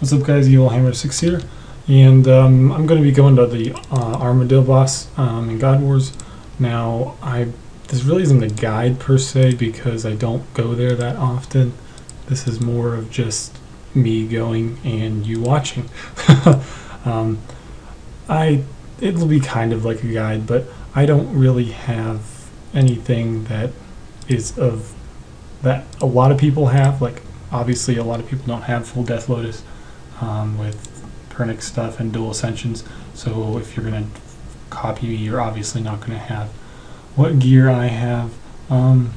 What's up, guys? EvilHammer6 here, and I'm going to be going to the Armadyl boss in God Wars. Now, this really isn't a guide per se because I don't go there that often. This is more of just me going and you watching. It'll be kind of like a guide, but I don't really have anything that is of that a lot of people have. Like, obviously, a lot of people don't have full Death Lotus with Pernic stuff and dual ascensions. So if you're gonna copy me, you're obviously not gonna have what gear I have. I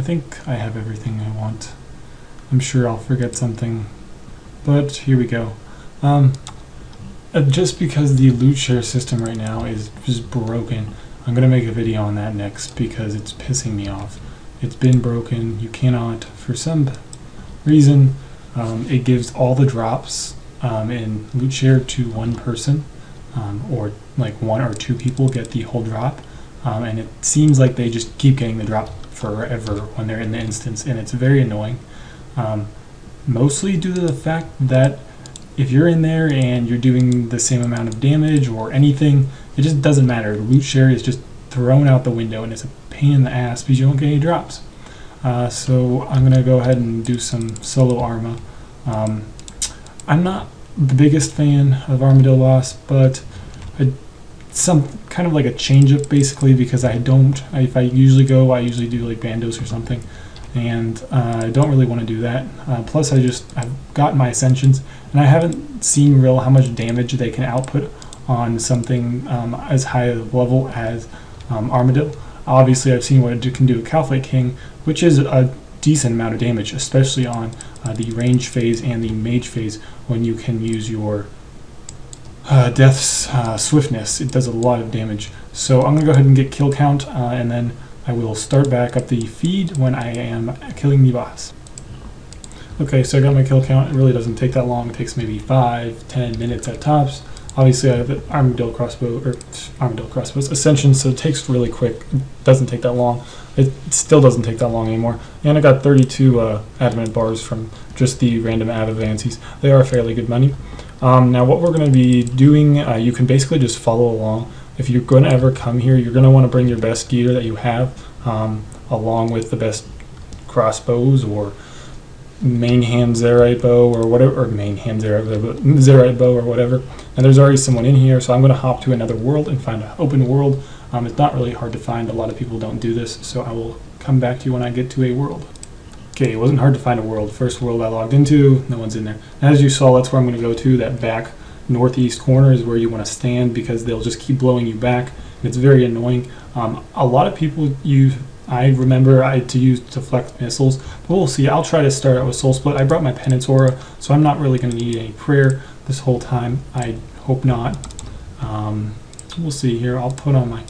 think I have everything I want. I'm sure I'll forget something, but here we go. Just because the loot share system right now is just broken, I'm gonna make a video on that next because it's pissing me off. It's been broken. You cannot, for some reason, it gives all the drops in loot share to one person, or like one or two people get the whole drop, and it seems like they just keep getting the drop forever when they're in the instance, and it's very annoying. Mostly due to the fact that if you're in there and you're doing the same amount of damage or anything, it just doesn't matter. Loot share is just thrown out the window, and it's a pain in the ass because you don't get any drops. So I'm gonna go ahead and do some solo Arma. I'm not the biggest fan of Armadyl boss, but some kind of like a change up basically, because if I usually go, I usually do like Bandos or something, and I don't really want to do that. Plus I've got my ascensions, and I haven't seen how much damage they can output on something as high a level as Armadyl. Obviously, I've seen what it can do with Calphate King, which is a decent amount of damage, especially on the range phase and the mage phase when you can use your Death's Swiftness. It does a lot of damage. So I'm going to go ahead and get kill count, and then I will start back up the feed when I am killing the boss. Okay, so I got my kill count. It really doesn't take that long. It takes maybe 5-10 minutes at tops. Obviously, I have the Armadyl crossbows Ascension, so it takes really quick. It doesn't take that long. It still doesn't take that long anymore. And I got 32 adamant bars from just the random advances. They are fairly good money. Now, what we're going to be doing, you can basically just follow along. If you're going to ever come here, you're going to want to bring your best gear that you have, along with the best crossbows or main hand Zerite bow or whatever, or main hand Zerite bow or whatever. And there's already someone in here, so I'm going to hop to another world and find an open world. It's not really hard to find. A lot of people don't do this, so I will come back to you when I get to a world. Okay, it wasn't hard to find a world. First world I logged into, no one's in there. As you saw, that's where I'm going to go to. That back northeast corner is where you want to stand because they'll just keep blowing you back. It's very annoying. A lot of people I remember to use deflect missiles, but we'll see. I'll try to start out with Soul Split. I brought my Penance Aura, so I'm not really going to need any prayer this whole time. I hope not. We'll see here. I'll put on my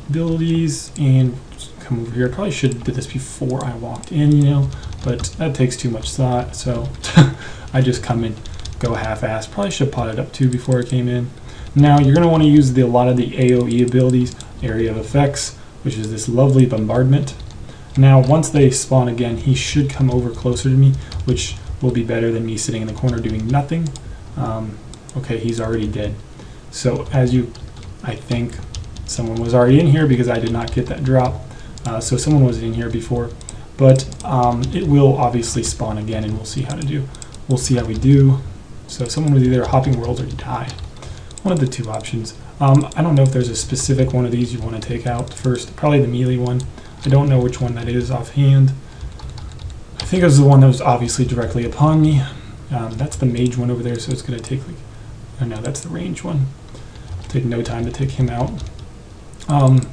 abilities and come over here. I probably should have did this before I walked in, but that takes too much thought, so I just come and go half-assed. Probably should have potted up too before I came in. Now, you're going to want to use a lot of the AoE abilities, Area of Effects, which is this lovely bombardment. Now, once they spawn again, he should come over closer to me, which will be better than me sitting in the corner doing nothing. Okay, he's already dead. So I think someone was already in here because I did not get that drop. So someone was in here before, but it will obviously spawn again, and we'll see how we do. So someone was either hopping worlds or die. One of the two options. I don't know if there's a specific one of these you want to take out first. Probably the melee one. I don't know which one that is offhand. I think it was the one that was obviously directly upon me. That's the mage one over there, so it's going to take oh no, that's the range one. It'll take no time to take him out.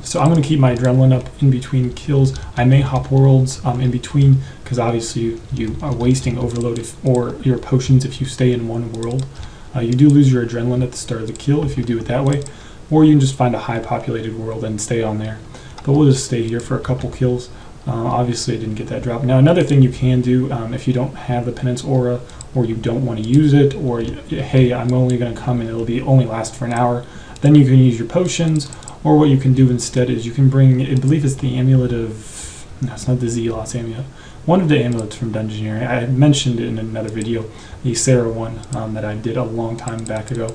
So I'm going to keep my adrenaline up in between kills. I may hop worlds in between because obviously you are wasting overload or your potions if you stay in one world. You do lose your adrenaline at the start of the kill if you do it that way, or you can just find a high populated world and stay on there. But we'll just stay here for a couple kills. Obviously I didn't get that drop. Now, another thing you can do if you don't have the Penance Aura, or you don't want to use it, or hey, I'm only going to come and it'll only last for an hour, then you can use your potions. Or what you can do instead is you can bring, I believe it's the amulet of, no, it's not the Zealot's amulet, one of the amulets from Dungeoneering. I had mentioned it in another video, the Sarah one that I did a long time back ago.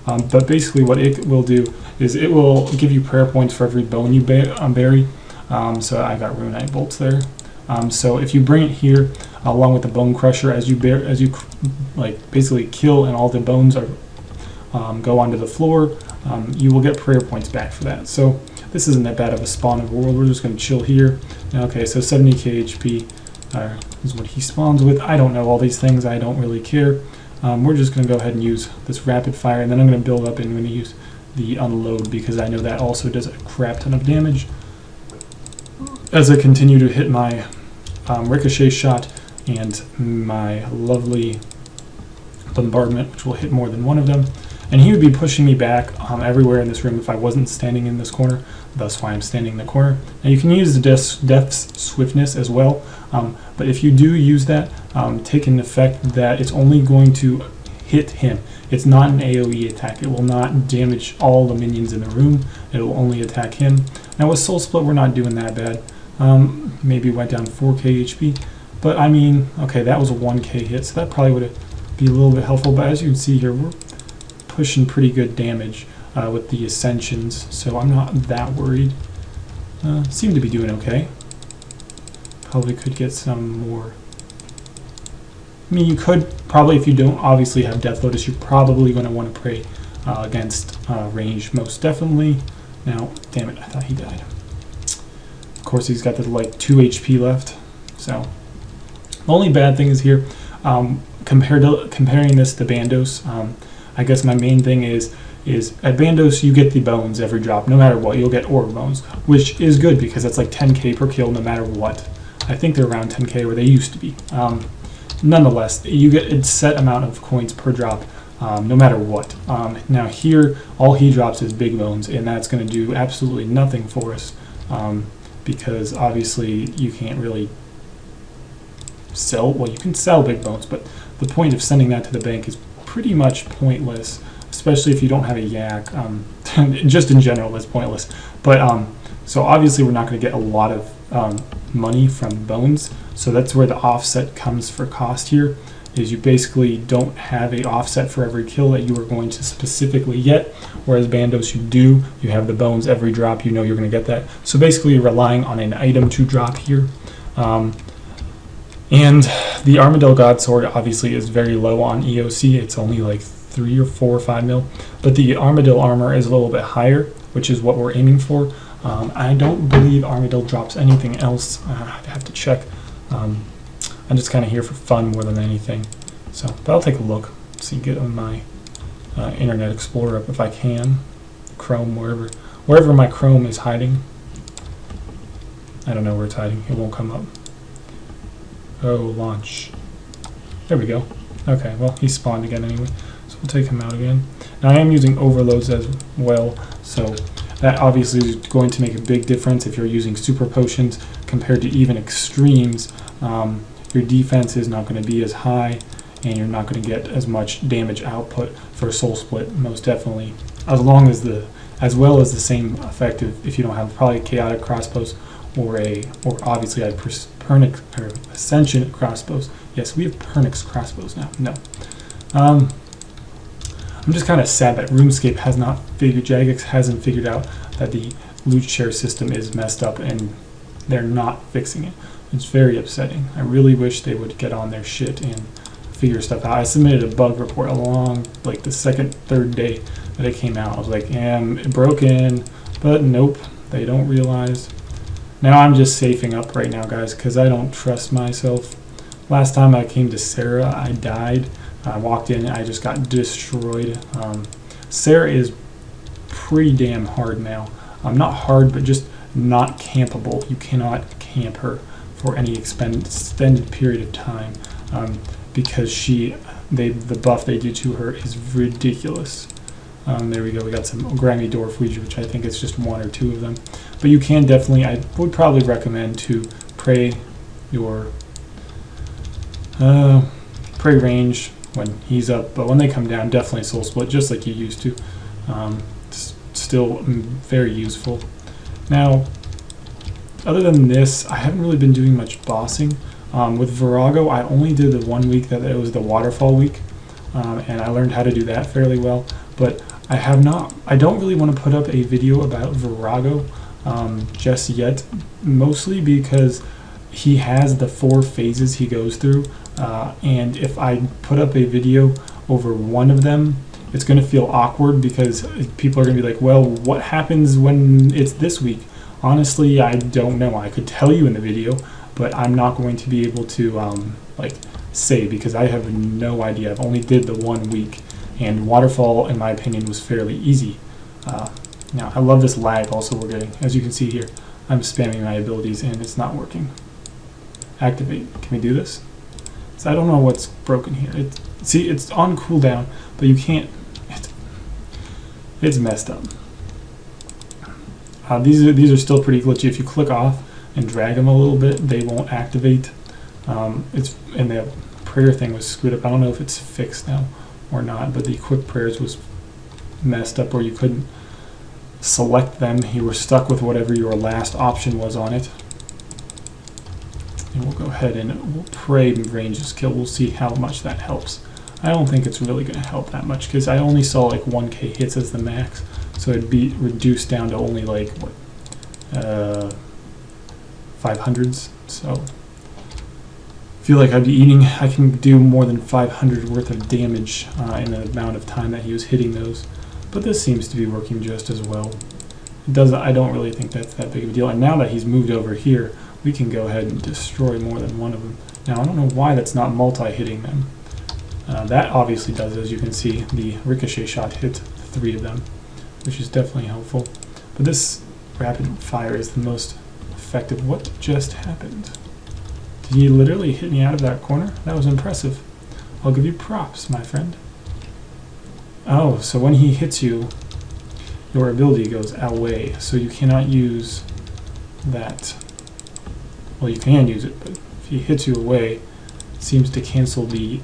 But basically what it will do is it will give you prayer points for every bone you bury. So I got Runite bolts there. So if you bring it here along with the bone crusher, as you like basically kill and all the bones are go onto the floor, you will get prayer points back for that. So this isn't that bad of a spawn of a world. We're just going to chill here. Okay, so 70k HP is what he spawns with. I don't know all these things. I don't really care. We're just going to go ahead and use this rapid fire, and then I'm going to build up and I'm going to use the unload because I know that also does a crap ton of damage. As I continue to hit my ricochet shot and my lovely bombardment, which will hit more than one of them. And he would be pushing me back everywhere in this room if I wasn't standing in this corner. That's why I'm standing in the corner. Now you can use the Death's Swiftness as well, but if you do use that, take an effect that it's only going to hit him. It's not an AoE attack. It will not damage all the minions in the room. It will only attack him. Now with Soul Split, we're not doing that bad. Maybe went down 4k HP, but I mean, okay, that was a 1k hit, so that probably would be a little bit helpful. But as you can see here, we're pushing pretty good damage with the Ascensions, so I'm not that worried. Seem to be doing okay. Probably could get some more. I mean, you could probably, if you don't obviously have Death Lotus, you're probably going to want to pray against range, most definitely. Now, damn it, I thought he died. Of course, he's got the like 2 HP left. So the only bad thing is here, comparing this to Bandos. I guess my main thing is at Bandos you get the bones every drop, no matter what. You'll get orb bones, which is good because that's like 10k per kill, no matter what. I think they're around 10k, where they used to be. Nonetheless, you get a set amount of coins per drop, no matter what. Now here, all he drops is big bones, and that's going to do absolutely nothing for us. Because obviously you can't really sell, well, you can sell big bones, but the point of sending that to the bank is pretty much pointless, especially if you don't have a yak. Just in general, it's pointless. But so obviously we're not going to get a lot of money from bones, so that's where the offset comes for cost here, is you basically don't have a offset for every kill that you are going to specifically get, whereas Bandos you do. You have the bones every drop, you know you're going to get that. So basically you're relying on an item to drop here. And the Armadyl Godsword obviously is very low on EOC. It's only like 3 or 4 or 5 mil, but the Armadyl armor is a little bit higher, which is what we're aiming for. I don't believe Armadyl drops anything else. I'd have to check. I'm just kind of here for fun more than anything. So, but I'll take a look. See, get on my Internet Explorer up if I can. Chrome, wherever my Chrome is hiding. I don't know where it's hiding. It won't come up. Oh, launch. There we go. Okay, well, he spawned again anyway, so we'll take him out again. Now I am using overloads as well, so that obviously is going to make a big difference if you're using super potions compared to even extremes. Your defense is not going to be as high, and you're not going to get as much damage output for Soul Split, most definitely. As well as the same effective if you don't have probably chaotic crossbows or obviously I have Pernix or Ascension crossbows. Yes, we have Pernix crossbows now. No. I'm just kind of sad that RuneScape has not figured, Jagex hasn't figured out that the loot share system is messed up, and they're not fixing it. It's very upsetting. I really wish they would get on their shit and figure stuff out. I submitted a bug report along like the third day that it came out. I was like, it broken, but nope, they don't realize. Now I'm just safing up right now, guys, because I don't trust myself. Last time I came to Sarah, I died. I walked in, I just got destroyed. Sarah is pretty damn hard now. Not hard, but just not campable. You cannot camp her for any extended period of time because the buff they do to her is ridiculous. There we go. We got some Grammy Dwarf, which I think is just 1 or 2 of them. But you can definitely, I would probably recommend to pray your pray range when he's up, but when they come down, definitely Soul Split, just like you used to. It's still very useful. Now, other than this, I haven't really been doing much bossing. With Virago, I only did the 1 week that it was the waterfall week, and I learned how to do that fairly well. But I don't really want to put up a video about Virago just yet, mostly because he has the 4 phases he goes through, and if I put up a video over one of them, it's going to feel awkward because people are going to be like, well, what happens when it's this week? Honestly, I don't know. I could tell you in the video, but I'm not going to be able to say, because I have no idea. I've only did the 1 week, and waterfall, in my opinion, was fairly easy. Now, I love this lag also we're getting. As you can see here, I'm spamming my abilities and it's not working. Activate. Can we do this? So I don't know what's broken here. See, it's on cooldown, but you can't. It's messed up. These are still pretty glitchy. If you click off and drag them a little bit, they won't activate. And the prayer thing was screwed up. I don't know if it's fixed now or not, but the quick prayers was messed up where you couldn't select them. You were stuck with whatever your last option was on it. And we'll go ahead and we'll pray range this kill. We'll see how much that helps. I don't think it's really going to help that much because I only saw like 1k hits as the max, so it'd be reduced down to only like what 500s. So I feel like I'd be eating. I can do more than 500 worth of damage in the amount of time that he was hitting those. But this seems to be working just as well. It doesn't. I don't really think that's that big of a deal. And now that he's moved over here, we can go ahead and destroy more than one of them. Now I don't know why that's not multi-hitting them. That obviously does, as you can see, the ricochet shot hit 3 of them, which is definitely helpful. But this rapid fire is the most effective. What just happened? Did he literally hit me out of that corner? That was impressive. I'll give you props, my friend. Oh, so when he hits you, your ability goes away, so you cannot use that. Well, you can use it, but if he hits you away, it seems to cancel the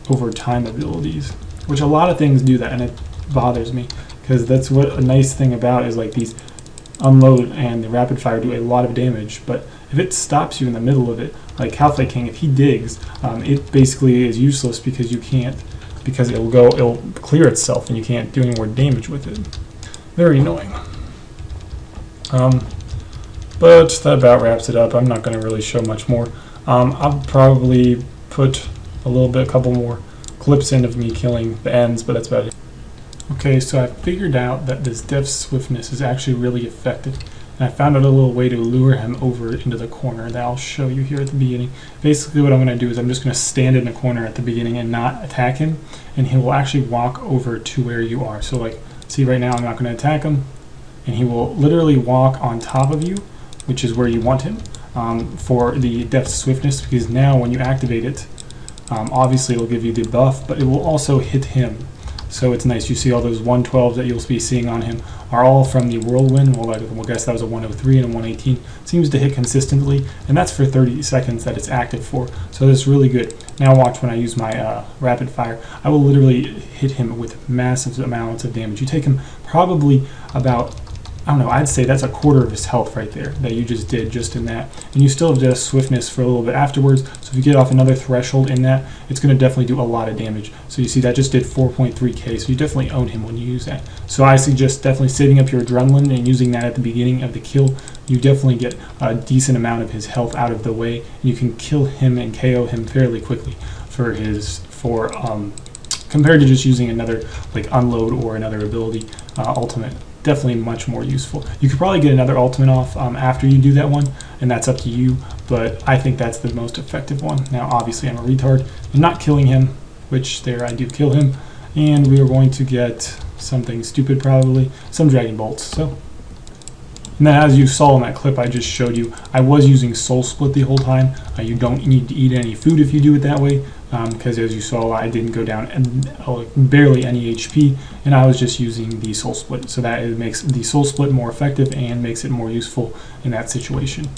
over time abilities, which a lot of things do that, and it bothers me because that's what a nice thing about is like these unload and the rapid fire do a lot of damage, but if it stops you in the middle of it, like Halfway King, if he digs, it basically is useless because you can't, because it'll clear itself and you can't do any more damage with it. Very annoying. But that about wraps it up. I'm not going to really show much more. I'll probably put a couple more clips in of me killing the ends, but that's about it. Okay, so I figured out that this Death Swiftness is actually really effective, and I found out a little way to lure him over into the corner that I'll show you here at the beginning. Basically what I'm going to do is I'm just going to stand in the corner at the beginning and not attack him, and he will actually walk over to where you are. So like, see right now I'm not going to attack him, and he will literally walk on top of you, which is where you want him, for the Death Swiftness, because now when you activate it, obviously it will give you the buff, but it will also hit him. So it's nice. You see all those 112s that you'll be seeing on him are all from the Whirlwind. Well, we'll guess that was a 103 and a 118. Seems to hit consistently, and that's for 30 seconds that it's active for. So it's really good. Now watch when I use my rapid fire. I will literally hit him with massive amounts of damage. You take him probably about, I don't know, I'd say that's a quarter of his health right there that you just did just in that. And you still have just swiftness for a little bit afterwards, so if you get off another threshold in that, it's going to definitely do a lot of damage. So you see that just did 4.3k, so you definitely own him when you use that. So I suggest definitely saving up your adrenaline and using that at the beginning of the kill. You definitely get a decent amount of his health out of the way, and you can kill him and KO him fairly quickly compared to just using another like unload or another ability ultimate. Definitely much more useful. You could probably get another ultimate off after you do that one, and that's up to you, but I think that's the most effective one. Now obviously I'm a retard and not killing him, which there I do kill him, and we are going to get something stupid, probably some Dragon Bolts. So, and then as you saw in that clip I just showed you, I was using Soul Split the whole time. You don't need to eat any food if you do it that way, because as you saw I didn't go down barely any HP, and I was just using the Soul Split, so that it makes the Soul Split more effective and makes it more useful in that situation.